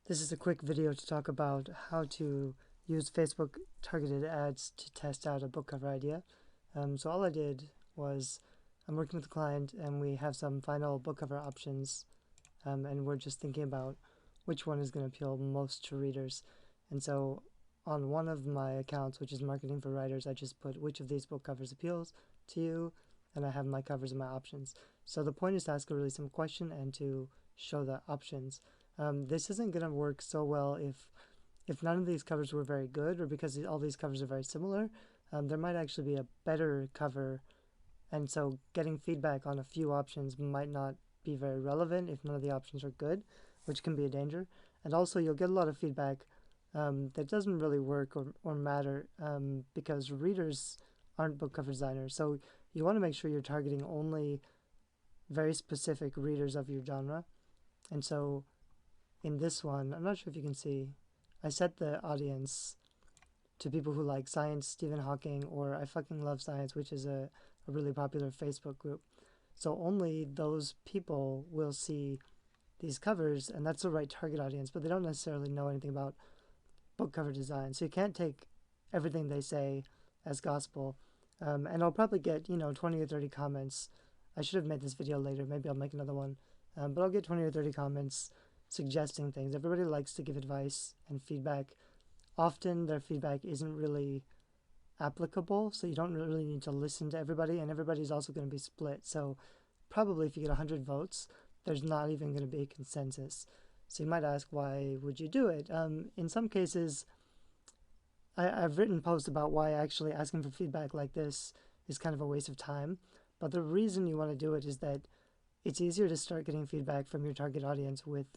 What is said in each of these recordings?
This is a quick video to talk about how to use Facebook targeted ads to test out a book cover idea. So all I did was I'm working with a client and we have some final book cover options, and we're just thinking about which one is going to appeal most to readers. And so on one of my accounts, which is marketing for writers, I just put which of these book covers appeals to you, and I have my covers and my options. So the point is to ask a really simple question and to show the options. This isn't going to work so well if none of these covers were very good, or because all these covers are very similar. There might actually be a better cover, and so getting feedback on a few options might not be very relevant if none of the options are good, which can be a danger. And also you'll get a lot of feedback that doesn't really work or matter, because readers aren't book cover designers. So you want to make sure you're targeting only very specific readers of your genre. And so in this one, I'm not sure if you can see, I set the audience to people who like science, Stephen Hawking, or I fucking love science, which is a really popular Facebook group. So only those people will see these covers, and that's the right target audience, but they don't necessarily know anything about book cover design. So you can't take everything they say as gospel. And I'll probably get, 20 or 30 comments. I should have made this video later. Maybe I'll make another one. But I'll get 20 or 30 comments suggesting things. Everybody likes to give advice and feedback. Often their feedback isn't really applicable, so you don't really need to listen to everybody, and everybody's also going to be split. So probably if you get 100 votes, there's not even going to be a consensus. So you might ask, why would you do it? In some cases, I've written posts about why actually asking for feedback like this is kind of a waste of time. But the reason you want to do it is that it's easier to start getting feedback from your target audience with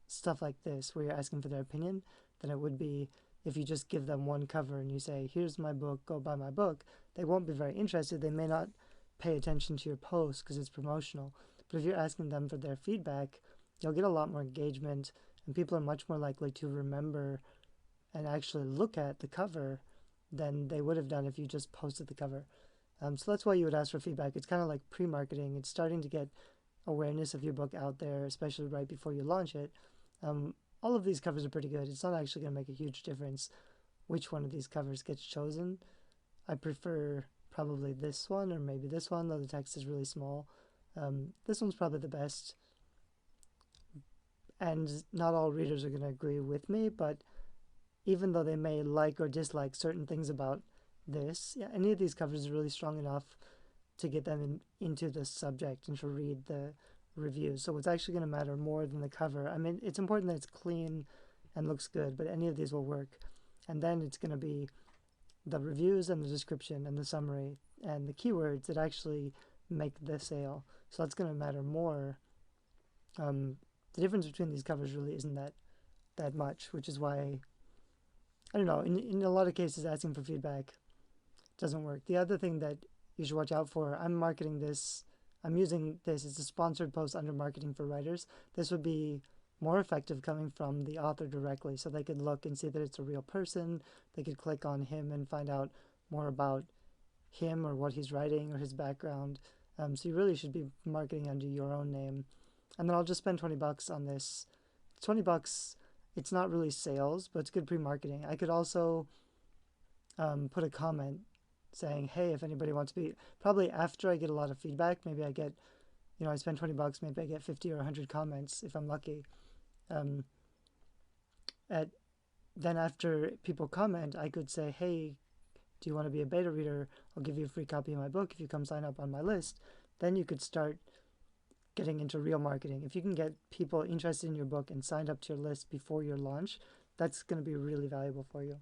stuff like this, where you're asking for their opinion, than it would be if you just give them one cover and you say, here's my book, go buy my book. They won't be very interested. They may not pay attention to your post because it's promotional. But if you're asking them for their feedback, you'll get a lot more engagement, and people are much more likely to remember and actually look at the cover than they would have done if you just posted the cover. So that's why you would ask for feedback. It's kind of like pre-marketing. It's starting to get awareness of your book out there, especially right before you launch it. All of these covers are pretty good. It's not actually going to make a huge difference which one of these covers gets chosen. I prefer probably this one or maybe this one, though the text is really small. This one's probably the best. And not all readers are going to agree with me, but even though they may like or dislike certain things about this, yeah, any of these covers is really strong enough to get them into the subject and to read the reviews. So what's actually going to matter more than the cover, I mean, it's important that it's clean and looks good, but any of these will work. And then it's going to be the reviews and the description and the summary and the keywords that actually make the sale. So that's going to matter more. The difference between these covers really isn't that much, which is why, I don't know, in a lot of cases asking for feedback doesn't work. The other thing that you should watch out for, I'm using this as a sponsored post under marketing for writers. This would be more effective coming from the author directly, so they could look and see that it's a real person. They could click on him and find out more about him or what he's writing or his background. So you really should be marketing under your own name. And then I'll just spend $20 on this. $20, it's not really sales, but it's good pre-marketing. I could also put a comment saying, hey, if anybody wants to be, probably after I get a lot of feedback, maybe I get, I spend $20, maybe I get 50 or 100 comments if I'm lucky. Then after people comment, I could say, hey, do you want to be a beta reader? I'll give you a free copy of my book if you come sign up on my list. Then you could start getting into real marketing. If you can get people interested in your book and signed up to your list before your launch, that's going to be really valuable for you.